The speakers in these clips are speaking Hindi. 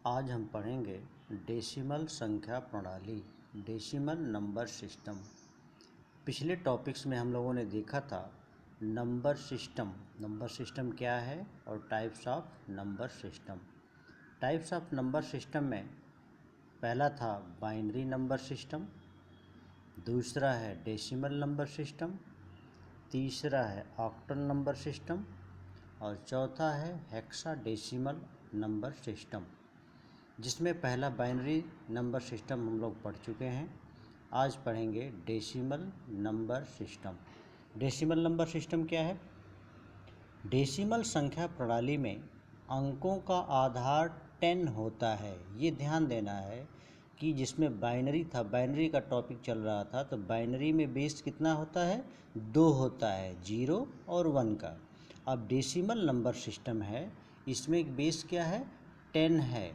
आज हम पढ़ेंगे डेसिमल संख्या प्रणाली, डेसिमल नंबर सिस्टम। पिछले टॉपिक्स में हम लोगों ने देखा था नंबर सिस्टम। नंबर सिस्टम क्या है और types of number system. Types of number system में पहला था बाइनरी नंबर सिस्टम, दूसरा है डेसिमल नंबर सिस्टम, तीसरा है ऑक्टल नंबर सिस्टम और चौथा है हेक्साडेसिमल नंबर सिस्टम, जिसमें पहला बाइनरी नंबर सिस्टम हम लोग पढ़ चुके हैं। आज पढ़ेंगे decimal number system. Decimal number system क्या है? डेसिमल संख्या प्रणाली में अंकों का आधार 10 होता है। ये ध्यान देना है कि जिसमें बाइनरी था, बाइनरी का टॉपिक चल रहा था, तो बाइनरी में बेस कितना होता है? 2 होता है, 0 और 1 का। अब डेसिमल नंबर सिस्टम है, इसमें बेस क्या है? 10 है।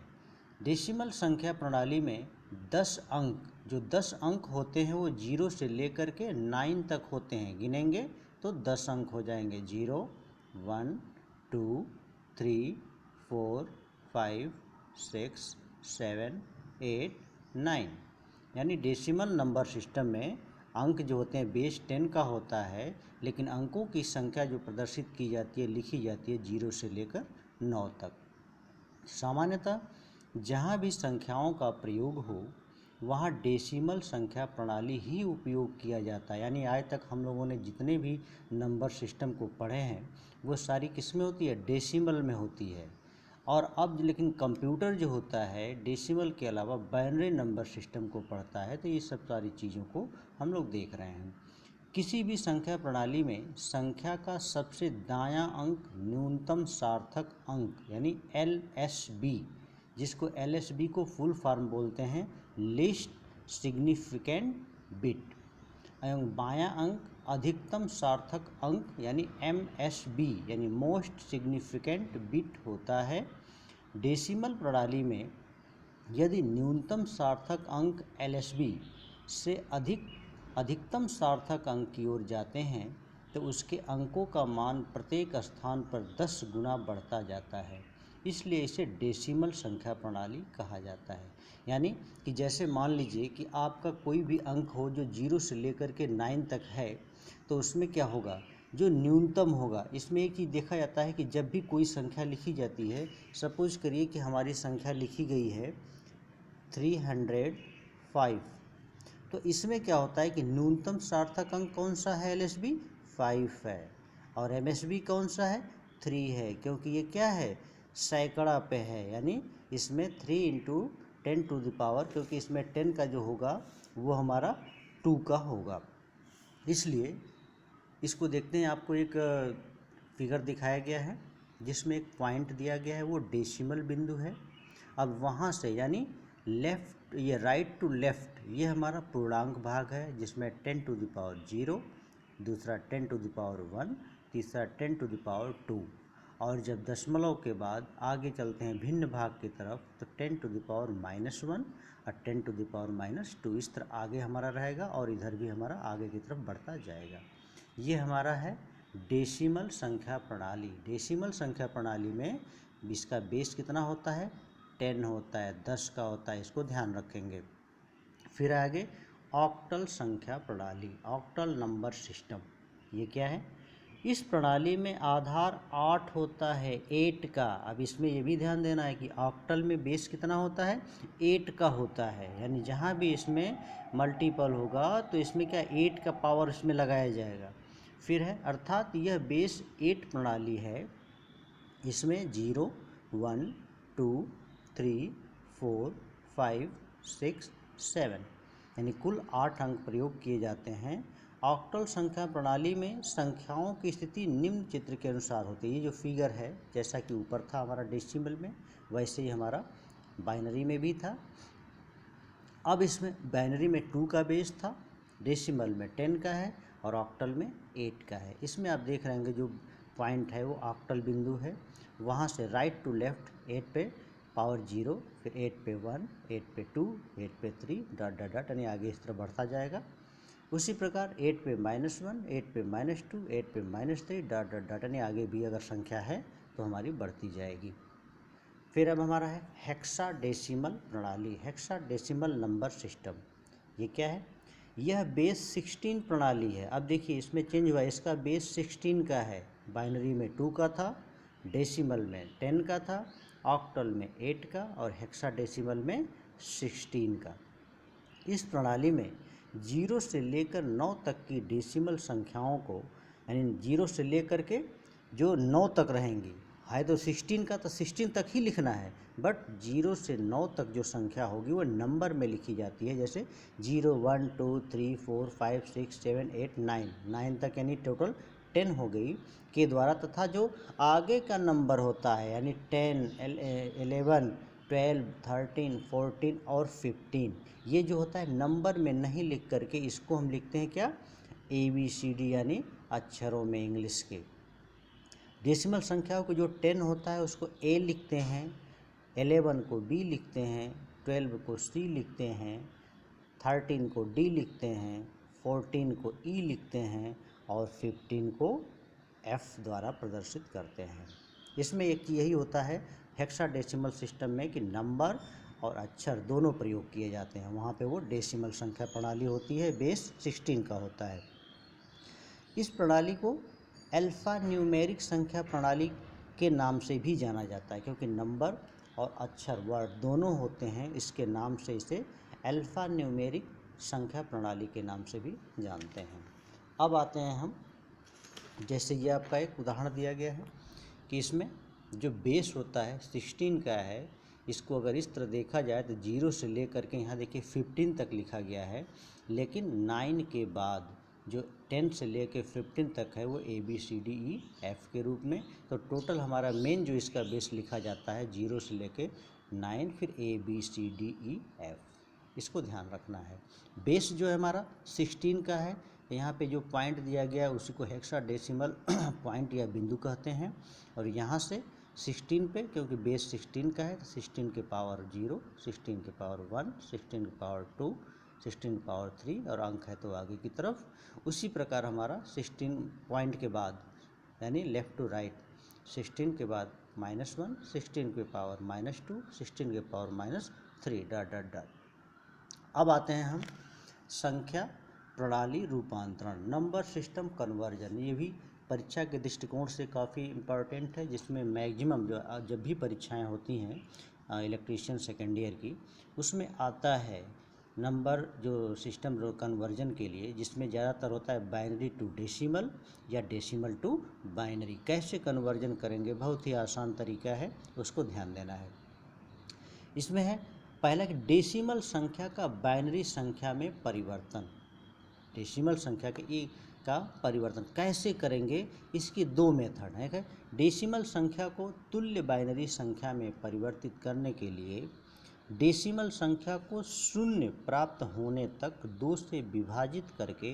डेसिमल संख्या प्रणाली में 10 अंक, जो 10 अंक होते हैं वो 0 से लेकर के 9 तक होते हैं। गिनेंगे तो 10 अंक हो जाएंगे। 0, 1, 2, 3, 4, 5, 6, 7, 8, 9। यानी डेसिमल नंबर सिस्टम में अंक जो होते हैं बेस 10 का होता है, लेकिन अंकों की संख्या जो प्रदर्शित की जाती है, लिखी जाती है 0 से लेकर 9 तक। सामान्यतः जहाँ भी संख्याओं का प्रयोग हो वहाँ डेसिमल संख्या प्रणाली ही उपयोग किया जाता है। यानी आज तक हम लोगों ने जितने भी नंबर सिस्टम को पढ़े हैं वो सारी किसमें होती है? डेसिमल में होती है। और अब लेकिन कंप्यूटर जो होता है डेसिमल के अलावा बाइनरी नंबर सिस्टम को पढ़ता है, तो ये सब सारी चीज़ों को हम लोग देख रहे हैं। किसी भी संख्या प्रणाली में संख्या का सबसे दायां अंक न्यूनतम सार्थक अंक यानी LSB, जिसको LSB को फुल फॉर्म बोलते हैं लीस्ट सिग्निफिकेंट बिट, एवं बायां अंक अधिकतम सार्थक अंक यानी MSB यानी मोस्ट सिग्निफिकेंट बिट होता है। डेसिमल प्रणाली में यदि न्यूनतम सार्थक अंक LSB से अधिकतम सार्थक अंक की ओर जाते हैं तो उसके अंकों का मान प्रत्येक स्थान पर 10 गुना बढ़ता जाता है, इसलिए इसे डेसिमल संख्या प्रणाली कहा जाता है। यानी कि जैसे मान लीजिए कि आपका कोई भी अंक हो जो 0 से लेकर के 9 तक है, तो उसमें क्या होगा? जो न्यूनतम होगा। इसमें एक चीज़ देखा जाता है कि जब भी कोई संख्या लिखी जाती है, सपोज करिए कि हमारी संख्या लिखी गई है 305, तो इसमें क्या होता है कि न्यूनतम सार्थक अंक कौन सा है? LSB 5 है और MSB कौन सा है? 3 है, क्योंकि ये क्या है? सैकड़ा पे है। यानी इसमें 3 इंटू 10 टू द पावर, क्योंकि इसमें 10 का जो होगा वो हमारा 2 का होगा। इसलिए इसको देखते हैं, आपको एक फिगर दिखाया गया है जिसमें एक पॉइंट दिया गया है, वो डेसिमल बिंदु है। अब वहाँ से यानी लेफ़्ट, ये राइट टू लेफ़्ट, ये हमारा पूर्णांक भाग है जिसमें 10 टू द पावर 0, दूसरा 10 टू द पावर 1, तीसरा 10 टू द पावर 2। और जब दशमलव के बाद आगे चलते हैं भिन्न भाग की तरफ, तो 10 टू द पावर -1 और 10 टू द पावर -2, इस तरह आगे हमारा रहेगा और इधर भी हमारा आगे की तरफ बढ़ता जाएगा। ये हमारा है डेसिमल संख्या प्रणाली। डेसिमल संख्या प्रणाली में इसका बेस कितना होता है? 10 होता है, 10 का होता है, इसको ध्यान रखेंगे। फिर आगे ऑक्टल संख्या प्रणाली, ऑक्टल नंबर सिस्टम। ये क्या है? इस प्रणाली में आधार 8 होता है, 8 का। अब इसमें ये भी ध्यान देना है कि ऑक्टल में बेस कितना होता है? 8 का होता है। यानी जहाँ भी इसमें मल्टीपल होगा तो इसमें क्या 8 का पावर इसमें लगाया जाएगा। फिर है, अर्थात यह बेस 8 प्रणाली है। इसमें 0, 1, 2, 3, 4, 5, 6, 7 यानी कुल 8 अंक प्रयोग किए जाते हैं। ऑक्टल संख्या प्रणाली में संख्याओं की स्थिति निम्न चित्र के अनुसार होती है। ये जो फिगर है, जैसा कि ऊपर था हमारा डेसिमल में, वैसे ही हमारा बाइनरी में भी था। अब इसमें बाइनरी में 2 का बेस था, डेसिमल में 10 का है और ऑक्टल में 8 का है। इसमें आप देख रहे होंगे जो पॉइंट है वो ऑक्टल बिंदु है। वहाँ से राइट टू लेफ़्ट 8 पे पावर 0, फिर 8 पे 1, 8 पे 2, 8 पे 3 डॉट डॉट डॉट, यानी आगे इस तरह बढ़ता जाएगा। उसी प्रकार 8 पे -1, 8 पे -2, 8 पे -3 डॉट डॉट डॉट, यानी आगे भी अगर संख्या है तो हमारी बढ़ती जाएगी। फिर अब हमारा है हेक्साडेसिमल प्रणाली, हेक्साडेसिमल नंबर सिस्टम। ये क्या है? यह बेस 16 प्रणाली है। अब देखिए इसमें चेंज हुआ, इसका बेस 16 का है, बाइनरी में 2 का था, डेसिमल में 10 का था, ऑक्टल में 8 का और हेक्साडेसिमल में 16 का। इस प्रणाली में 0 से लेकर 9 तक की डेसिमल संख्याओं को, यानी 0 से लेकर के जो 9 तक रहेंगी, है तो 16 का, तो 16 तक ही लिखना है, बट 0 से 9 तक जो संख्या होगी वो नंबर में लिखी जाती है। जैसे 0 1 2 3 4 5 6 7 8 9, 9 तक यानी टोटल 10 हो गई के द्वारा, तथा जो आगे का नंबर होता है यानी 10 11 12 13 14 और 15, ये जो होता है नंबर में नहीं लिख करके इसको हम लिखते हैं क्या? ABCD यानी अक्षरों में इंग्लिश के। डेसिमल संख्याओं को जो 10 होता है उसको A लिखते हैं, 11 को B लिखते हैं, 12 को C लिखते हैं, 13 को D लिखते हैं, 14 को E लिखते हैं और 15 को F द्वारा प्रदर्शित करते हैं। इसमें एक यही होता है हेक्साडेसिमल सिस्टम में कि नंबर और अक्षर दोनों प्रयोग किए जाते हैं। वहाँ पे वो डेसिमल संख्या प्रणाली होती है, बेस 16 का होता है। इस प्रणाली को अल्फ़ा न्यूमेरिक संख्या प्रणाली के नाम से भी जाना जाता है, क्योंकि नंबर और अक्षर वर्ड दोनों होते हैं, इसके नाम से इसे अल्फ़ा न्यूमेरिक संख्या प्रणाली के नाम से भी जानते हैं। अब आते हैं हम, जैसे ये आपका एक उदाहरण दिया गया है कि इसमें जो बेस होता है 16 का है, इसको अगर इस तरह देखा जाए तो 0 से लेकर के यहाँ देखिए 15 तक लिखा गया है, लेकिन 9 के बाद जो 10 से लेकर 15 तक है वो ABCDEF के रूप में। तो टोटल हमारा मेन जो इसका बेस लिखा जाता है 0 से लेकर 9, फिर ABCDEF, इसको ध्यान रखना है। बेस जो है हमारा 16 का है, यहाँ पे जो पॉइंट दिया गया है उसी को हेक्साडेसिमल पॉइंट या बिंदु कहते हैं। और यहाँ से 16 पे, क्योंकि बेस 16 का है तो 16 के पावर 0, 16 के पावर 1, 16 के पावर 2, 16 के पावर 3 और अंक है तो आगे की तरफ। उसी प्रकार हमारा 16 पॉइंट के बाद यानी लेफ़्ट टू राइट, 16 के बाद -1, 16 के पावर -2, 16 के पावर -3, डॉट डॉट डॉट। अब आते हैं हम संख्या प्रणाली रूपांतरण, नंबर सिस्टम कन्वर्जन। ये भी परीक्षा के दृष्टिकोण से काफ़ी इम्पॉर्टेंट है, जिसमें मैक्सिमम जो जब भी परीक्षाएं होती हैं इलेक्ट्रीशियन सेकेंड ईयर की, उसमें आता है नंबर जो सिस्टम कन्वर्जन के लिए, जिसमें ज़्यादातर होता है बाइनरी टू डेसिमल या डेसिमल टू बाइनरी। कैसे कन्वर्जन करेंगे? बहुत ही आसान तरीका है, उसको ध्यान देना है। इसमें है पहला कि डेसिमल संख्या का बाइनरी संख्या में परिवर्तन। डेसिमल संख्या का परिवर्तन कैसे करेंगे? इसकी दो मेथड हैं। डेसिमल संख्या को तुल्य बाइनरी संख्या में परिवर्तित करने के लिए डेसिमल संख्या को शून्य प्राप्त होने तक 2 से विभाजित करके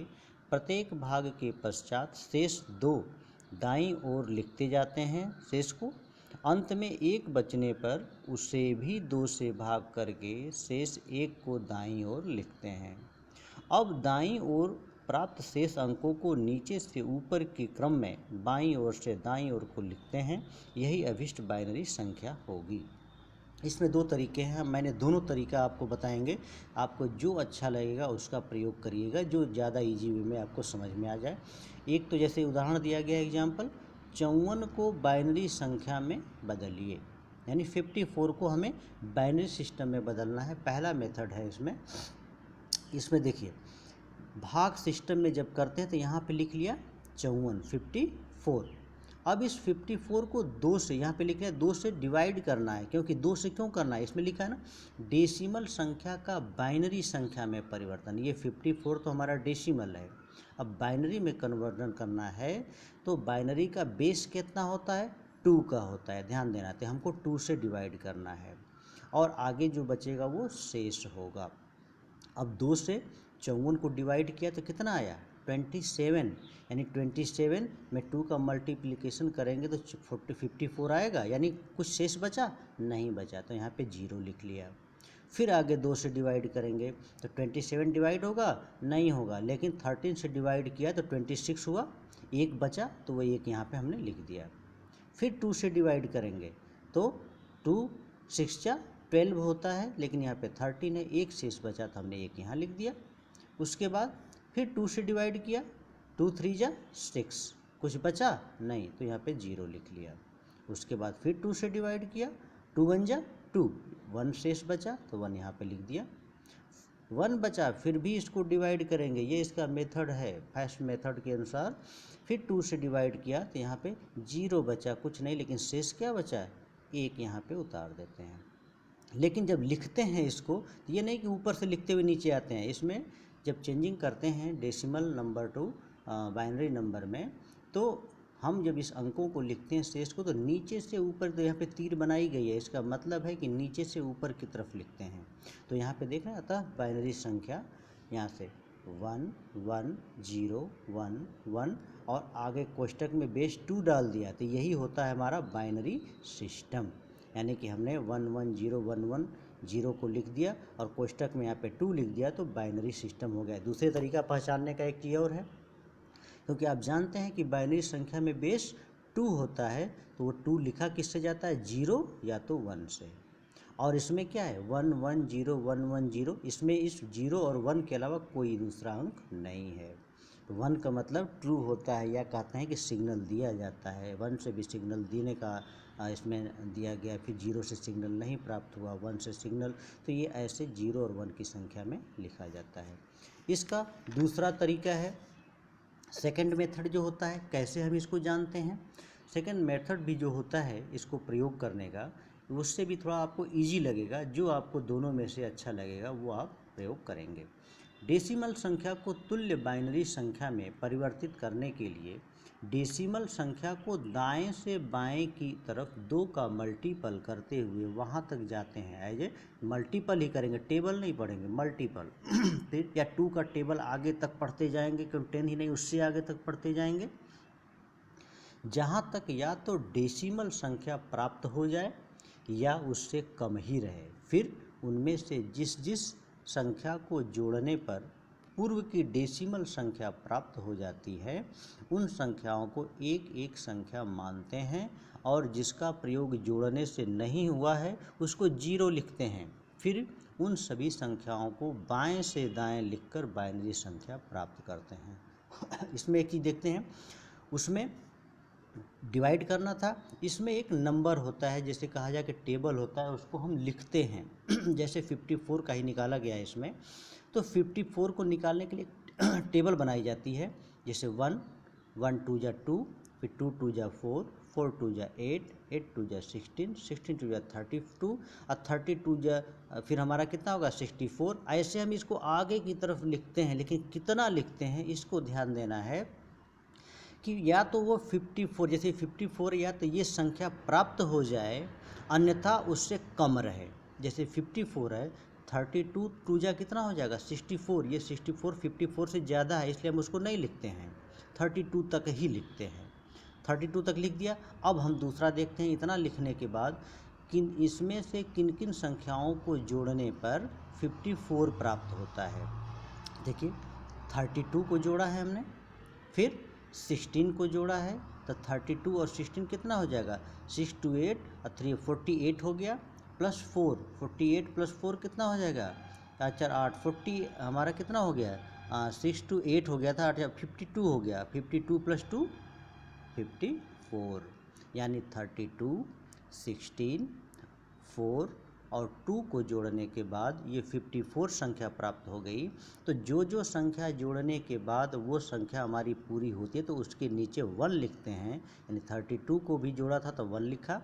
प्रत्येक भाग के पश्चात शेष 2 दाईं ओर लिखते जाते हैं शेष को। अंत में 1 बचने पर उसे भी 2 से भाग करके शेष 1 को दाईं ओर लिखते हैं। अब दाईं ओर प्राप्त शेष अंकों को नीचे से ऊपर के क्रम में बाईं ओर से दाईं ओर को लिखते हैं। यही अभिष्ट बाइनरी संख्या होगी। इसमें 2 तरीके हैं, मैंने दोनों तरीका आपको बताएंगे। आपको जो अच्छा लगेगा उसका प्रयोग करिएगा, जो ज़्यादा इजी वे में आपको समझ में आ जाए। एक तो जैसे उदाहरण दिया गया एग्जाम्पल, 54 को बाइनरी संख्या में बदलिए, यानी 54 को हमें बाइनरी सिस्टम में बदलना है। पहला मेथड है इसमें देखिए, भाग सिस्टम में जब करते हैं तो यहाँ पे लिख लिया 54। अब इस 54 को 2 से, यहाँ पे लिख लिया 2 से डिवाइड करना है। क्योंकि 2 से क्यों करना है? इसमें लिखा है ना डेसिमल संख्या का बाइनरी संख्या में परिवर्तन। ये 54 तो हमारा डेसिमल है, अब बाइनरी में कन्वर्जन करना है तो बाइनरी का बेस कितना होता है? 2 का होता है, ध्यान देना। तो हमको 2 से डिवाइड करना है और आगे जो बचेगा वो शेष होगा। अब 2 से 54 को डिवाइड किया तो कितना आया? 27, यानी 27 में 2 का मल्टीप्लिकेशन करेंगे तो 54 आएगा। यानी कुछ शेष बचा? नहीं बचा, तो यहाँ पे 0 लिख लिया। फिर आगे 2 से डिवाइड करेंगे तो 27 डिवाइड होगा? नहीं होगा, लेकिन 13 से डिवाइड किया तो 26 हुआ, 1 बचा तो वो 1 यहाँ पे हमने लिख दिया। फिर 2 से डिवाइड करेंगे तो 2 6 जा 12 होता है, लेकिन यहाँ पे 13 है, एक शेष बचा तो हमने एक यहाँ लिख दिया। उसके बाद फिर 2 से डिवाइड किया, 2 3 जा 6, कुछ बचा नहीं तो यहाँ पे 0 लिख लिया। उसके बाद फिर 2 से डिवाइड किया, 2 1 जा 2, 1 शेष बचा तो 1 यहाँ पे लिख दिया। 1 बचा, फिर भी इसको डिवाइड करेंगे, ये इसका मेथड है, फर्स्ट मेथड के अनुसार। फिर 2 से डिवाइड किया तो यहाँ पे 0 बचा, कुछ नहीं, लेकिन शेष क्या बचा है, 1 यहाँ पे उतार देते हैं। लेकिन जब लिखते हैं इसको तो ये नहीं कि ऊपर से लिखते हुए नीचे आते हैं, इसमें जब चेंजिंग करते हैं decimal number two binary number में, तो हम जब इस अंकों को लिखते हैं शेष को, तो नीचे से ऊपर, तो यहाँ पे तीर बनाई गई है, इसका मतलब है कि नीचे से ऊपर की तरफ लिखते हैं। तो यहाँ पे देख रहे हैं, अतः बाइनरी संख्या यहाँ से 1 1 0 1 1 और आगे कोष्टक में बेस 2 डाल दिया, तो यही होता है हमारा बाइनरी सिस्टम। यानी कि हमने 1 1 0 1 1 0 को लिख दिया और कोष्टक में यहाँ पे 2 लिख दिया, तो बाइनरी सिस्टम हो गया। दूसरे तरीका पहचानने का एक चीज़ और है, क्योंकि आप जानते हैं कि बाइनरी संख्या में बेस 2 होता है, तो वो 2 लिखा किससे जाता है, 0 या तो 1 से। और इसमें क्या है, 1 1 0 1 1 0, इसमें इस 0 और 1 के अलावा कोई दूसरा अंक नहीं है। तो 1 का मतलब ट्रू होता है, या कहते हैं कि सिग्नल दिया जाता है। 1 से भी सिग्नल देने का इसमें दिया गया, फिर 0 से सिग्नल नहीं प्राप्त हुआ, 1 से सिग्नल, तो ये ऐसे 0 और 1 की संख्या में लिखा जाता है। इसका दूसरा तरीका है सेकंड मेथड जो होता है। कैसे हम इसको जानते हैं, सेकंड मेथड भी जो होता है इसको प्रयोग करने का, उससे भी थोड़ा आपको इजी लगेगा, जो आपको दोनों में से अच्छा लगेगा वो आप प्रयोग करेंगे। डेसिमल संख्या को तुल्य बाइनरी संख्या में परिवर्तित करने के लिए डेसिमल संख्या को दाएं से बाएं की तरफ 2 का मल्टीपल करते हुए वहां तक जाते हैं। एज ए मल्टीपल ही करेंगे, टेबल नहीं पढ़ेंगे, मल्टीपल फिर या 2 का टेबल आगे तक पढ़ते जाएंगे, क्योंकि 10 ही नहीं उससे आगे तक पढ़ते जाएंगे, जहां तक या तो डेसिमल संख्या प्राप्त हो जाए या उससे कम ही रहे। फिर उनमें से जिस जिस संख्या को जोड़ने पर पूर्व की डेसिमल संख्या प्राप्त हो जाती है, उन संख्याओं को एक एक संख्या मानते हैं, और जिसका प्रयोग जोड़ने से नहीं हुआ है उसको 0 लिखते हैं। फिर उन सभी संख्याओं को बाएं से दाएं लिखकर बाइनरी संख्या प्राप्त करते हैं। इसमें एक चीज़ देखते हैं, उसमें डिवाइड करना था, इसमें एक नंबर होता है, जैसे कहा जाए कि टेबल होता है, उसको हम लिखते हैं। जैसे 54 का ही निकाला गया है इसमें, तो 54 को निकालने के लिए टेबल बनाई जाती है, जैसे 1 1 2 जा 2, फिर 2 2 जा 4, 4 2 जा 8, 8 2 जा 16, 16 2 जा 32 और 32 जा फिर हमारा कितना होगा 64। ऐसे हम इसको आगे की तरफ लिखते हैं, लेकिन कितना लिखते हैं इसको ध्यान देना है कि या तो वो 54, जैसे 54 या तो ये संख्या प्राप्त हो जाए, अन्यथा उससे कम रहे। जैसे 54 है, 32 2 जा कितना हो जाएगा 64, ये 64 54 से ज़्यादा है, इसलिए हम उसको नहीं लिखते हैं, 32 तक ही लिखते हैं। 32 तक लिख दिया। अब हम दूसरा देखते हैं, इतना लिखने के बाद किन इसमें से किन किन संख्याओं को जोड़ने पर 54 प्राप्त होता है। देखिए 32 को जोड़ा है हमने, फिर 16 को जोड़ा है, तो 32 और 16 कितना हो जाएगा 6 2 8 और 3 48 हो गया, प्लस 4 48 प्लस 4 कितना हो जाएगा 4 8 40, हमारा कितना हो गया 6 2 8 हो गया था, 8 52 हो गया, 52 प्लस 2 54, यानी 32 16 4 और 2 को जोड़ने के बाद ये 54 संख्या प्राप्त हो गई। तो जो जो संख्या जोड़ने के बाद वो संख्या हमारी पूरी होती है, तो उसके नीचे 1 लिखते हैं, यानी 32 को भी जोड़ा था तो 1 लिखा,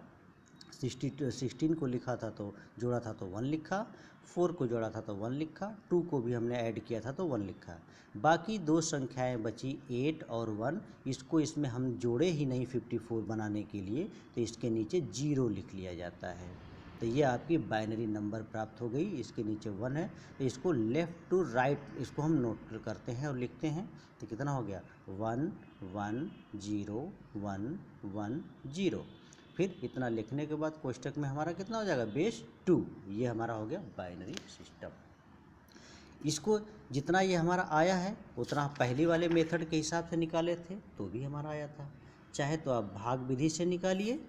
16 को लिखा था तो जोड़ा था तो 1 लिखा, 4 को जोड़ा था तो 1 लिखा, 2 को भी हमने ऐड किया था तो 1 लिखा। बाकी 2 संख्याएं बची 8 और 1, इसको इसमें हम जोड़े ही नहीं 54 बनाने के लिए, तो इसके नीचे 0 लिख लिया जाता है। तो ये आपकी बाइनरी नंबर प्राप्त हो गई, इसके नीचे 1 है, तो इसको लेफ़्ट टू राइट इसको हम नोट करते हैं और लिखते हैं, तो कितना हो गया 1 1 0 1 1 0। फिर इतना लिखने के बाद कोष्टक में हमारा कितना हो जाएगा बेस 2, ये हमारा हो गया बाइनरी सिस्टम। इसको जितना ये हमारा आया है उतना पहले वाले मेथड के हिसाब से निकाले थे तो भी हमारा आया था, चाहे तो आप भाग विधि से निकालिए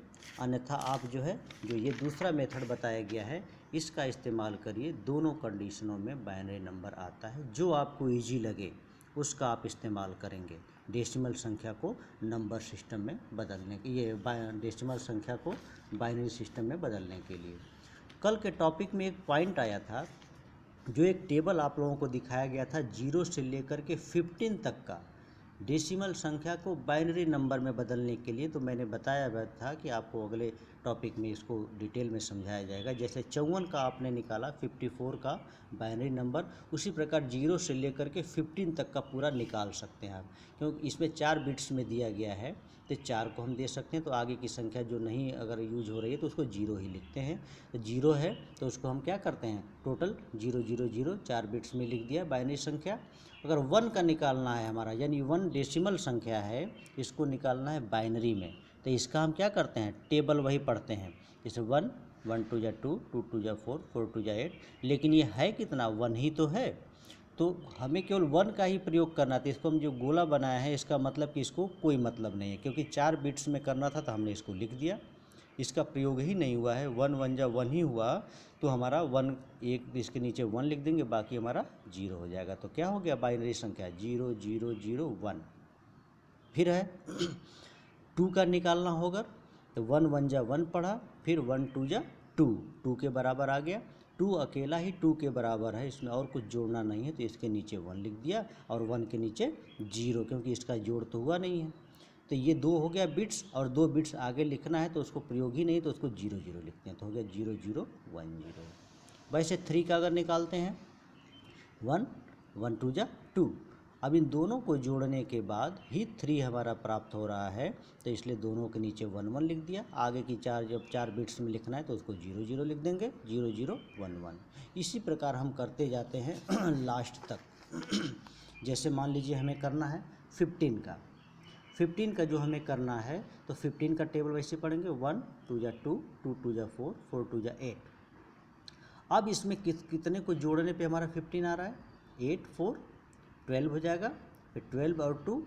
अन्यथा आप जो है जो ये दूसरा मेथड बताया गया है इसका इस्तेमाल करिए। दोनों कंडीशनों में बाइनरी नंबर आता है, जो आपको इजी लगे उसका आप इस्तेमाल करेंगे डेसिमल संख्या को नंबर सिस्टम में बदलने के, ये डेसिमल संख्या को बाइनरी सिस्टम में बदलने के लिए। कल के टॉपिक में एक पॉइंट आया था, जो एक टेबल आप लोगों को दिखाया गया था 0 से लेकर के 15 तक का डेसिमल संख्या को बाइनरी नंबर में बदलने के लिए। तो मैंने बताया हुआ था कि आपको अगले टॉपिक में इसको डिटेल में समझाया जाएगा। जैसे 54 का आपने निकाला 54 का बाइनरी नंबर, उसी प्रकार 0 से लेकर के 15 तक का पूरा निकाल सकते हैं आप, क्योंकि इसमें 4 बिट्स में दिया गया है तो 4 को हम दे सकते हैं। तो आगे की संख्या जो नहीं अगर यूज हो रही है तो उसको 0 ही लिखते हैं। तो 0 है तो उसको हम क्या करते हैं, टोटल 0 0 0 4 बिट्स में लिख दिया बाइनरी संख्या। अगर 1 का निकालना है हमारा, यानी 1 डेसिमल संख्या है, इसको निकालना है बाइनरी में, तो इसका हम क्या करते हैं, टेबल वही पढ़ते हैं। जैसे 1 1 2 जा 2 2 2 जा 4 4 2 जा 8, लेकिन ये है कितना, 1 ही तो है। तो हमें केवल 1 का ही प्रयोग करना था। इसको हम जो गोला बनाया है इसका मतलब कि इसको कोई मतलब नहीं है, क्योंकि 4 बिट्स में करना था तो हमने इसको लिख दिया, इसका प्रयोग ही नहीं हुआ है। 1 1 जा 1 ही हुआ, तो हमारा 1 एक इसके नीचे 1 लिख देंगे, बाकी हमारा 0 हो जाएगा। तो क्या हो गया, बाइनरी संख्या 0 0 0 1। फिर है 2 का निकालना होगा, तो 1 1 जा 1 पढ़ा, फिर 1 2 जा 2, 2 के बराबर आ गया। 2 अकेला ही 2 के बराबर है, इसमें और कुछ जोड़ना नहीं है, तो इसके नीचे 1 लिख दिया और 1 के नीचे 0, क्योंकि इसका जोड़ तो हुआ नहीं है। तो ये 2 हो गया बिट्स, और 2 बिट्स आगे लिखना है तो उसको प्रयोग ही नहीं, तो उसको 0 0 लिखते हैं, तो हो गया 0 0 1 0। वैसे 3 का अगर निकालते हैं 1 1 2 जा 2, अब इन दोनों को जोड़ने के बाद ही 3 हमारा प्राप्त हो रहा है, तो इसलिए दोनों के नीचे 1 1 लिख दिया। आगे की 4 जब 4 बिट्स में लिखना है तो उसको 0 0 लिख देंगे, 0 0 1 1। इसी प्रकार हम करते जाते हैं लास्ट तक। जैसे मान लीजिए हमें करना है 15 का जो हमें करना है, तो 15 का टेबल वैसे पढ़ेंगे 1 2 जा 2 2 2 जा 4 4 2 जा 8। अब इसमें कितने को जोड़ने पे हमारा 15 आ रहा है, 8 4 12 हो जाएगा, फिर 12 और 2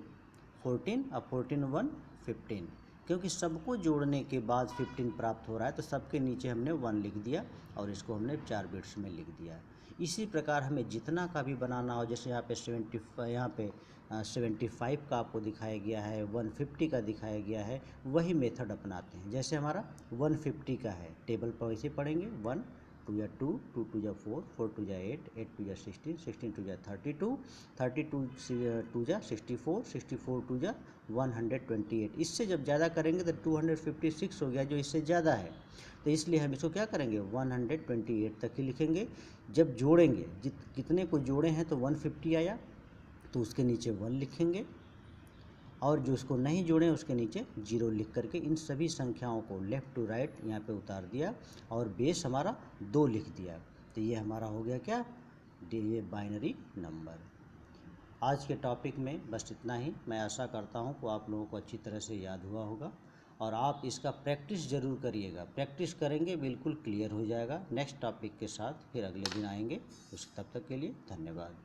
14, अब 14 1 15, क्योंकि सबको जोड़ने के बाद 15 प्राप्त हो रहा है, तो सबके नीचे हमने 1 लिख दिया और इसको हमने 4 बिट्स में लिख दिया। इसी प्रकार हमें जितना का भी बनाना हो, जैसे यहाँ पे 75 का आपको दिखाया गया है, 150 का दिखाया गया है, वही मेथड अपनाते हैं। जैसे हमारा 150 का है, टेबल पर वैसे पढ़ेंगे 1 2 जा 2 2 2 जा 4 4 2 जा 8 8 2 जा 16 16 2 जा 32 32 2 जा 64 64 2 जा 128। इससे जब ज़्यादा करेंगे तो 256 हो गया, जो इससे ज़्यादा है, तो इसलिए हम इसको क्या करेंगे 128 तक ही लिखेंगे। जब जोड़ेंगे कितने को जोड़े हैं तो 150 आया, तो उसके नीचे 1 लिखेंगे, और जो उसको नहीं जोड़े उसके नीचे 0 लिख करके इन सभी संख्याओं को लेफ़्ट टू राइट यहाँ पे उतार दिया और बेस हमारा 2 लिख दिया। तो ये हमारा हो गया क्या, ये बाइनरी नंबर। आज के टॉपिक में बस इतना ही। मैं आशा करता हूँ कि आप लोगों को अच्छी तरह से याद हुआ होगा, और आप इसका प्रैक्टिस ज़रूर करिएगा। प्रैक्टिस करेंगे बिल्कुल क्लियर हो जाएगा। नेक्स्ट टॉपिक के साथ फिर अगले दिन आएंगे। तब तक के लिए धन्यवाद।